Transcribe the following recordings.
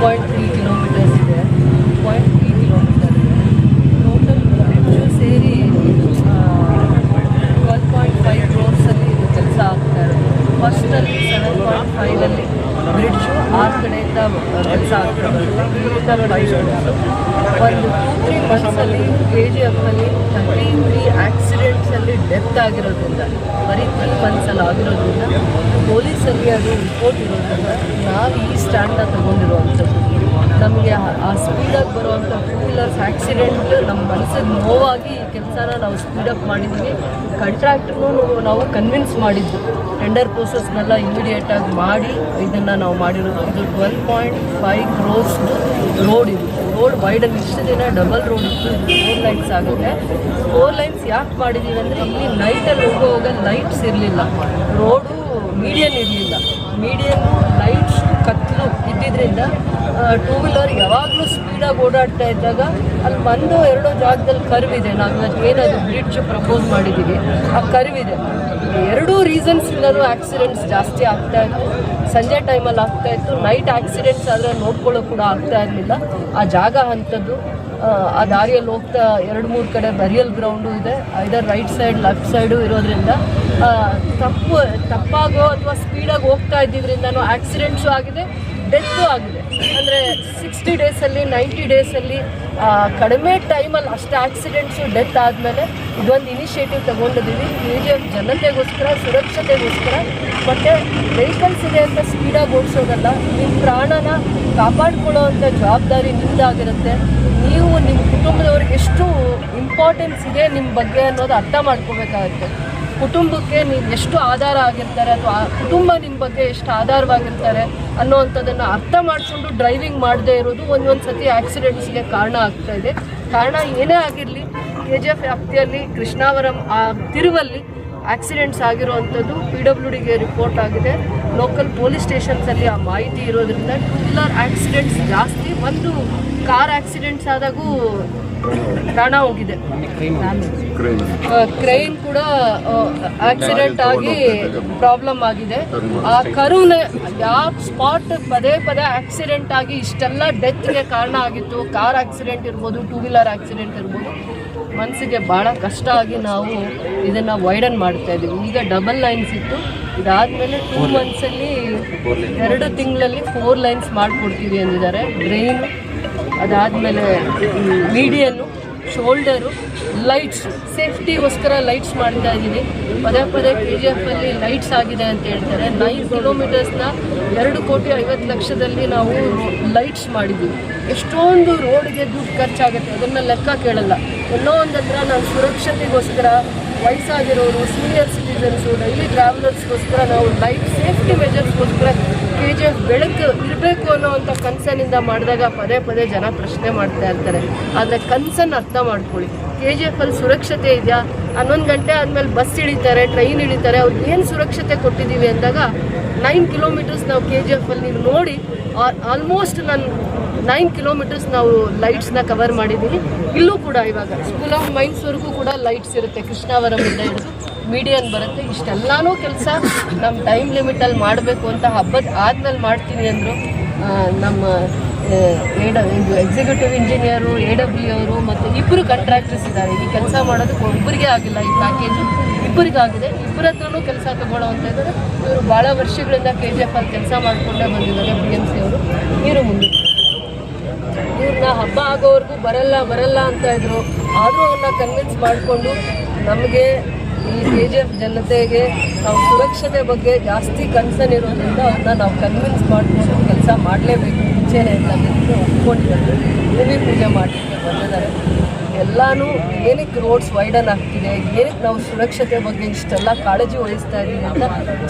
2.3 kilometres ಇದೆ. 2.3 kilometre ಇದೆ. Total bridge ಸೇರಿ 12.5 ಕ್ರೋರ್ಸಲ್ಲಿ ಇದು ಕೆಲಸ ಆಗ್ತಾ ಇರೋದು. ಫಸ್ಟಲ್ಲಿ 7.5 ಬ್ರಿಡ್ಜು ಆ ಕಡೆಯಿಂದ ಕೆಲಸ ಆಗ್ತಾ ಬರುತ್ತೆ. ಇಲ್ಲಿಂದ 5 ಒಂದು 2-3 ಮಂತ್ಸಲ್ಲಿ KGFಲ್ಲಿ 33 ಆಕ್ಸಿಡೆಂಟ್ಸಲ್ಲಿ ಡೆತ್ ಆಗಿರೋದ್ರಿಂದ, ಬರೀ 3 ಮಂತ್ಸಲ್ಲಿ ಆಗಿರೋದ್ರಿಂದ ಪೊಲೀಸಲ್ಲಿ ಅದು ರಿಪೋರ್ಟ್ ಇರೋದ್ರಿಂದ ನಾವು ಈ ಸ್ಟ್ಯಾಂಡನ್ನ ತೊಗೊಂಡಿರುವಂಥದ್ದು. ನಮಗೆ ಆ ಸ್ಪೀಡಾಗಿ ಬರುವಂಥ 2 ವೀಲರ್ಸ್ ಆಕ್ಸಿಡೆಂಟ್ ನಮ್ಮ ಮನಸ್ಸಿಗೆ ನೋವಾಗಿ ಈ ಕೆಲಸನ ನಾವು ಸ್ಪೀಡಪ್ ಮಾಡಿದ್ವಿ. ಕಾಂಟ್ರಾಕ್ಟ್ರೂ ನಾವು ಕನ್ವಿನ್ಸ್ ಮಾಡಿದ್ದು, ಟೆಂಡರ್ ಪ್ರೋಸೆಸ್ನೆಲ್ಲ ಇಮಿಡಿಯೇಟಾಗಿ ಮಾಡಿ ಇದನ್ನು ನಾವು ಮಾಡಿರೋದು. ಇದು 12.5 ಕ್ರೋರ್ಸ್ದು ರೋಡ್. ಇದು ರೋಡ್ ವೈಡನ್ ಇಷ್ಟು ದಿನ ಡಬಲ್ ರೋಡ್ ಇತ್ತು, ಇದು 4 ಲೈನ್ಸ್ ಆಗುತ್ತೆ. 4 ಲೈನ್ಸ್ ಯಾಕೆ ಮಾಡಿದ್ದೀವಿ ಅಂದರೆ ಇಲ್ಲಿ ನೈಟಲ್ಲಿ ಹೋಗುವಾಗ ಲೈಟ್ಸ್ ಇರಲಿಲ್ಲ, ರೋಡು ಮೀಡಿಯನ್ ಇರಲಿಲ್ಲ. ಮೀಡಿಯನ್ನು ಲೈಟ್ಸು ಕತ್ತಲು ಇದ್ದಿದ್ದರಿಂದ 2 ವೀಲರ್ ಯಾವಾಗಲೂ ಸ್ಪೀಡಾಗಿ ಓಡಾಡ್ತಾ ಇದ್ದಾಗ ಅಲ್ಲಿ 1-2 ಜಾಗದಲ್ಲಿ ಕರ್ವ್ ಇದೆ. ನಾವು ಏನದು ಬ್ರಿಡ್ಜ್ ಪ್ರಪೋಸ್ ಮಾಡಿದ್ದೀವಿ, ಆ ಕರ್ವ್ ಇದೆ. 2 ರೀಸನ್ಸ್ಯಿಂದಲೂ ಆಕ್ಸಿಡೆಂಟ್ಸ್ ಜಾಸ್ತಿ ಆಗ್ತಾಯಿತ್ತು. ಸಂಜೆ ಟೈಮಲ್ಲಿ ಆಗ್ತಾಯಿತ್ತು, ನೈಟ್ ಆಕ್ಸಿಡೆಂಟ್ಸ್ ಆದರೆ ನೋಡ್ಕೊಳ್ಳೋಕೆ ಕೂಡ ಆಗ್ತಾ ಇರಲಿಲ್ಲ. ಆ ಜಾಗ ಅಂಥದ್ದು. ಆ ದಾರಿಯಲ್ಲಿ ಹೋಗ್ತಾ 2-3 ಕಡೆ ಬರಿಯಲ್ ಗ್ರೌಂಡು ಇದೆ, ಐದರ್ ರೈಟ್ ಸೈಡ್ ಲೆಫ್ಟ್ ಸೈಡು ಇರೋದ್ರಿಂದ ತಪ್ಪಾಗೋ ಅಥವಾ ಸ್ಪೀಡಾಗಿ ಹೋಗ್ತಾ ಇದ್ದಿದ್ರಿಂದನೂ ಆಕ್ಸಿಡೆಂಟ್ಸು ಆಗಿದೆ, ಡೆತ್ತು ಆಗಿದೆ. ಅಂದರೆ 60 ಡೇಸಲ್ಲಿ 90 ಡೇಸಲ್ಲಿ ಕಡಿಮೆ ಟೈಮಲ್ಲಿ ಅಷ್ಟು ಆಕ್ಸಿಡೆಂಟ್ಸು ಡೆತ್ ಆದಮೇಲೆ ಇದೊಂದು ಇನಿಷಿಯೇಟಿವ್ ತೊಗೊಂಡಿದ್ದೀವಿ. KGF ಜನತೆಗೋಸ್ಕರ, ಸುರಕ್ಷತೆಗೋಸ್ಕರ. ಮತ್ತು ವೆಹಿಕಲ್ಸ್ ಇದೆ ಅಂತ ಸ್ಪೀಡಾಗಿ ಓಡಿಸೋದಲ್ಲ, ನಿಮ್ಮ ಪ್ರಾಣನ ಕಾಪಾಡ್ಕೊಳ್ಳೋ ಅಂಥ ಜವಾಬ್ದಾರಿ ನಿಮ್ಮದಾಗಿರುತ್ತೆ. ನೀವು ನಿಮ್ಮ ಕುಟುಂಬದವ್ರಿಗೆ ಎಷ್ಟು ಇಂಪಾರ್ಟೆನ್ಸ್ ಇದೆ ನಿಮ್ಮ ಬಗ್ಗೆ ಅನ್ನೋದು ಅರ್ಥ ಮಾಡ್ಕೋಬೇಕಾಗುತ್ತೆ. ಕುಟುಂಬಕ್ಕೆ ನೀವು ಎಷ್ಟು ಆಧಾರ ಆಗಿರ್ತಾರೆ ಅಥವಾ ಕುಟುಂಬ ನಿಮ್ಮ ಬಗ್ಗೆ ಎಷ್ಟು ಆಧಾರವಾಗಿರ್ತಾರೆ ಅನ್ನೋವಂಥದ್ದನ್ನು ಅರ್ಥ ಮಾಡಿಕೊಂಡು ಡ್ರೈವಿಂಗ್ ಮಾಡದೇ ಇರೋದು ಒಂದೊಂದು ಸತಿ ಆಕ್ಸಿಡೆಂಟ್ಸ್ಗೆ ಕಾರಣ ಆಗ್ತಾಯಿದೆ. ಕಾರಣ ಏನೇ ಆಗಿರಲಿ, KGF ವ್ಯಾಪ್ತಿಯಲ್ಲಿ ಕೃಷ್ಣಾವರಂ ಆ ತಿರುವಲ್ಲಿ ಆಕ್ಸಿಡೆಂಟ್ಸ್ ಆಗಿರೋವಂಥದ್ದು PWDಗೆ ರಿಪೋರ್ಟ್ ಆಗಿದೆ. ಲೋಕಲ್ ಪೊಲೀಸ್ ಸ್ಟೇಷನ್ಸಲ್ಲಿ ಆ ಮಾಹಿತಿ ಇರೋದ್ರಿಂದ 2 ವೀಲರ್ ಆಕ್ಸಿಡೆಂಟ್ಸ್ ಜಾಸ್ತಿ. ಒಂದು ಕಾರ್ ಆಕ್ಸಿಡೆಂಟ್ಸ್ ಆದಾಗೂ ಪ್ರಾಣ ಹೋಗಿದೆ. ಕ್ರೈನ್ ಕೂಡ ಆಕ್ಸಿಡೆಂಟ್ ಆಗಿ ಪ್ರಾಬ್ಲಮ್ ಆಗಿದೆ. ಆ ಕರುನ ಯಾವ ಸ್ಪಾಟ್ ಪದೇ ಆಕ್ಸಿಡೆಂಟ್ ಆಗಿ ಇಷ್ಟೆಲ್ಲ ಡೆತ್ಗೆ ಕಾರಣ ಆಗಿತ್ತು. ಕಾರ್ ಆಕ್ಸಿಡೆಂಟ್ ಇರ್ಬೋದು, 2 ವೀಲರ್ ಆಕ್ಸಿಡೆಂಟ್ ಇರ್ಬೋದು. ಮನಸ್ಸಿಗೆ ಭಾಳ ಕಷ್ಟ ಆಗಿ ನಾವು ಇದನ್ನು ವೈಡನ್ ಮಾಡ್ತಾ ಇದ್ದೀವಿ. ಈಗ ಡಬಲ್ ಲೈನ್ಸ್ ಇತ್ತು, ಇದಾದಮೇಲೆ 2 ಮಂತ್ಸಲ್ಲಿ 2 ತಿಂಗಳಲ್ಲಿ 4 ಲೈನ್ಸ್ ಮಾಡಿಕೊಡ್ತೀವಿ ಅಂದಿದ್ದಾರೆ. ಡ್ರೈನು, ಅದಾದಮೇಲೆ ಮೀಡಿಯನ್ನು, ಶೋಲ್ಡರು, ಲೈಟ್ಸ್, ಸೇಫ್ಟಿಗೋಸ್ಕರ ಲೈಟ್ಸ್ ಮಾಡ್ತಾ ಇದ್ದೀವಿ. ಪದೇ KGFಲ್ಲಿ ಲೈಟ್ಸ್ ಆಗಿದೆ ಅಂತ ಹೇಳ್ತಾರೆ. 9 ಕಿಲೋಮೀಟರ್ಸ್ನ 2,50,00,000ದಲ್ಲಿ ನಾವು ಲೈಟ್ಸ್ ಮಾಡಿದ್ದೀವಿ. ಎಷ್ಟೊಂದು ರೋಡ್ಗೆ ದುಡ್ಡು ಖರ್ಚಾಗುತ್ತೆ, ಅದನ್ನು ಲೆಕ್ಕ ಕೇಳಲ್ಲ. ಎಲ್ಲೋ ಒಂದತ್ರ ನಾವು ಸುರಕ್ಷತೆಗೋಸ್ಕರ, ವಯಸ್ಸಾಗಿರೋರು, ಸೀನಿಯರ್ ಸಿಟಿಸನ್ಸು, ಡೈಲಿ ಟ್ರಾವೆಲರ್ಸ್ಗೋಸ್ಕರ ನಾವು ಲೈಟ್ ಸೇಫ್ಟಿ ಮೆಜರ್ಸ್ಗೋಸ್ಕರ KGF ಬೆಳಕು ಇರಬೇಕು ಅನ್ನೋವಂಥ ಕನ್ಸರ್ನಿಂದ ಮಾಡಿದಾಗ ಪದೇ ಜನ ಪ್ರಶ್ನೆ ಮಾಡ್ತಾ ಇರ್ತಾರೆ. ಆದರೆ ಕನ್ಸರ್ನ್ ಅರ್ಥ ಮಾಡ್ಕೊಳ್ಳಿ. KGFಲ್ಲಿ ಸುರಕ್ಷತೆ ಇದೆಯಾ? 11 ಗಂಟೆ ಆದಮೇಲೆ ಬಸ್ ಇಳಿತಾರೆ, ಟ್ರೈನ್ ಇಳಿತಾರೆ, ಅವ್ರಿಗೆ ಏನು ಸುರಕ್ಷತೆ ಕೊಟ್ಟಿದ್ದೀವಿ ಅಂದಾಗ 9 ಕಿಲೋಮೀಟರ್ಸ್ ನಾವು KGFಲ್ಲಿ ನೀವು ನೋಡಿ, ಆಲ್ಮೋಸ್ಟ್ 9 ಕಿಲೋಮೀಟರ್ಸ್ ನಾವು ಲೈಟ್ಸ್ನ ಕವರ್ ಮಾಡಿದ್ದೀವಿ. ಇಲ್ಲೂ ಕೂಡ ಇವಾಗ ಸ್ಕೂಲ್ ಆಫ್ ಮೈನ್ಸ್ವರೆಗೂ ಕೂಡ ಲೈಟ್ಸ್ ಇರುತ್ತೆ, ಕೃಷ್ಣಾವರಮಿಂದ ಹಿಡಿದು ಮೀಡಿಯನ್ ಬರುತ್ತೆ. ಇಷ್ಟೆಲ್ಲನೂ ಕೆಲಸ ನಮ್ಮ ಟೈಮ್ ಲಿಮಿಟಲ್ಲಿ ಮಾಡಬೇಕು ಅಂತ ಹಬ್ಬದ ಆದಮೇಲೆ ಮಾಡ್ತೀನಿ ಅಂದರು. ನಮ್ಮ ಎಕ್ಸಿಕ್ಯೂಟಿವ್ ಇಂಜಿನಿಯರು, AW ಅವರು ಮತ್ತು 2 ಕಾಂಟ್ರಾಕ್ಟರ್ಸ್ ಇದ್ದಾರೆ. ಈ ಕೆಲಸ ಮಾಡೋದಕ್ಕೆ ಒಬ್ಬರಿಗೆ ಆಗಿಲ್ಲ, ಈ ಪ್ಯಾಕೇಜು ಇಬ್ಬರಿಗಾಗಿದೆ. ಇಬ್ಬರ ಹತ್ರನೂ ಕೆಲಸ ತೊಗೊಳ್ಳೋ ಅಂತ ಇದ್ದಾರೆ. ಇವರು ಭಾಳ ವರ್ಷಗಳಿಂದ KGFಲ್ಲಿ ಕೆಲಸ ಮಾಡಿಕೊಂಡೇ ಬಂದಿದ್ದಾರೆ. BMC ಅವರು ನೀರು ಮುಂದೆ ಇವ್ರನ್ನ ಹಬ್ಬ ಆಗೋವರೆಗೂ ಬರಲ್ಲ ಅಂತ ಇದ್ರು. ಆದರೂ ಅವ್ರನ್ನ ಕನ್ವಿನ್ಸ್ ಮಾಡಿಕೊಂಡು ನಮಗೆ ಈ KGF ಜನತೆಗೆ ನಾವು ಸುರಕ್ಷತೆ ಬಗ್ಗೆ ಜಾಸ್ತಿ ಕನ್ಸರ್ನ್ ಇರೋದ್ರಿಂದ ಅವ್ರನ್ನ ನಾವು ಕನ್ವಿನ್ಸ್ ಮಾಡಿಕೊಂಡು ಕೆಲಸ ಮಾಡಲೇಬೇಕು ಮುಂಚೆನೇ ಅಂತ ಒಪ್ಕೊಂಡಿದ್ದಾರೆ. ಭೂಮಿ ಪೂಜೆ ಮಾಡಲಿಕ್ಕೆ ಬಂದಿದ್ದಾರೆ. ಎಲ್ಲನೂ ಏನಕ್ಕೆ ರೋಡ್ಸ್ ವೈಡನ್ ಆಗ್ತಿದೆ, ಏನಕ್ಕೆ ನಾವು ಸುರಕ್ಷತೆ ಬಗ್ಗೆ ಇಷ್ಟೆಲ್ಲ ಕಾಳಜಿ ವಹಿಸ್ತಾ ಇದ್ದೀವಿ ಅಂತ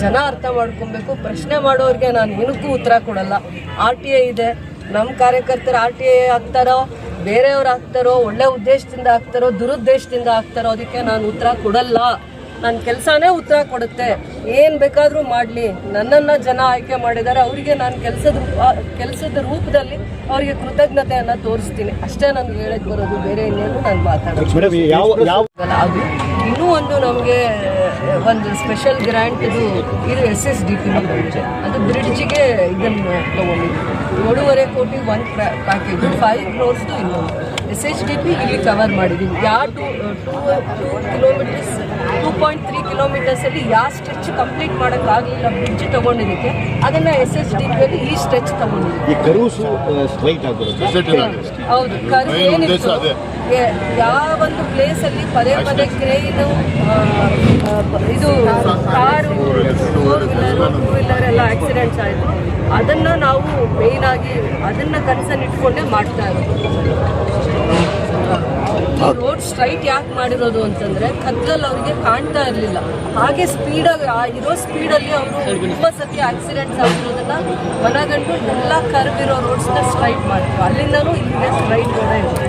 ಜನ ಅರ್ಥ ಮಾಡ್ಕೊಬೇಕು. ಪ್ರಶ್ನೆ ಮಾಡೋರಿಗೆ ನಾನು ಏನಕ್ಕೂ ಉತ್ತರ ಕೊಡಲ್ಲ. RTI ಇದೆ, ನಮ್ಮ ಕಾರ್ಯಕರ್ತರು RTI ಆಗ್ತಾರೋ, ಬೇರೆಯವ್ರು ಆಗ್ತಾರೋ, ಒಳ್ಳೆ ಉದ್ದೇಶದಿಂದ ಆಗ್ತಾರೋ, ದುರುದ್ದೇಶದಿಂದ ಆಗ್ತಾರೋ, ಅದಕ್ಕೆ ನಾನು ಉತ್ತರ ಕೊಡಲ್ಲ. ನನ್ನ ಕೆಲಸನೇ ಉತ್ತರ ಕೊಡುತ್ತೆ. ಏನು ಬೇಕಾದರೂ ಮಾಡಲಿ, ನನ್ನನ್ನು ಜನ ಆಯ್ಕೆ ಮಾಡಿದ್ದಾರೆ, ಅವರಿಗೆ ನಾನು ಕೆಲಸದ ರೂಪದಲ್ಲಿ ಅವರಿಗೆ ಕೃತಜ್ಞತೆಯನ್ನು ತೋರಿಸ್ತೀನಿ. ಅಷ್ಟೇ ನನಗೆ ಹೇಳಕ್ಕೆ ಬರೋದು, ಬೇರೆ ಇನ್ನೇನು ನಾನು ಮಾತಾಡೋದು. ಅದು ಇನ್ನೂ ಒಂದು ನಮಗೆ ಒಂದು ಸ್ಪೆಷಲ್ ಗ್ರ್ಯಾಂಟ್ ಇದು SSDP ಬಂದಿದೆ. ಅದು ಬ್ರಿಡ್ಜಿಗೆ ಇದನ್ನು ತಗೊಂಡಿದ್ವಿ. 7.5 ಕೋಟಿ ಒಂದು ಪ್ಯಾಕೇಜ್, 5 ಕ್ರೋರ್ಸ್ದು ಇನ್ನೊಂದು SHDP ಇಲ್ಲಿ ಕವರ್ ಮಾಡಿದ್ದೀವಿ. ಯಾವ 2.3 ಕಿಲೋಮೀಟರ್ಸಲ್ಲಿ ಯಾವ ಸ್ಟ್ರೆಚ್ ಕಂಪ್ಲೀಟ್ ಮಾಡೋಕ್ಕಾಗಲಿಲ್ಲ ಬ್ರಿಡ್ಜ್ ತೊಗೊಂಡಿದ್ದಕ್ಕೆ, ಅದನ್ನು SHDPಯಲ್ಲಿ ಈ ಸ್ಟ್ರೆಚ್ ತೊಗೊಂಡಿದ್ದೀವಿ. ಹೌದು, ಕರು ಏನಿತ್ತು ಯಾವೊಂದು ಪ್ಲೇಸಲ್ಲಿ ಪದೇ ಪದೇ ಕ್ರೇನು ಇದು ಕಾರು 4-ವೀಲರ್ ಎಲ್ಲ ಆಕ್ಸಿಡೆಂಟ್ಸ್ ಆಯಿತು, ಅದನ್ನು ನಾವು ಮೇಯ್ನಾಗಿ ಅದನ್ನು ಕನ್ಸರ್ನ್ ಇಟ್ಕೊಂಡೇ ಮಾಡ್ತಾ ಇರೋದು. ರೋಡ್ ಸ್ಟ್ರೈಟ್ ಯಾಕೆ ಮಾಡಿರೋದು ಅಂತಂದರೆ ಕತ್ತಲಲ್ಲಿ ಅವರಿಗೆ ಕಾಣ್ತಾ ಇರಲಿಲ್ಲ. ಹಾಗೆ ಸ್ಪೀಡಾಗಿ ಇರೋ ಸ್ಪೀಡಲ್ಲಿ ಅವರು ತುಂಬ ಸತಿ ಆಕ್ಸಿಡೆಂಟ್ಸ್ ಆಗಿರೋದನ್ನು ಮನಗಂಡು ಎಲ್ಲ ಕರ್ವ್ ಇರೋ ರೋಡ್ಸ್ನ ಸ್ಟ್ರೈಟ್ ಮಾಡಿದ್ರು. ಅಲ್ಲಿಂದನೂ ಇಲ್ಲಿಗೆ ಸ್ಟ್ರೈಟ್ ರೋಡೇ ಇರೋದು.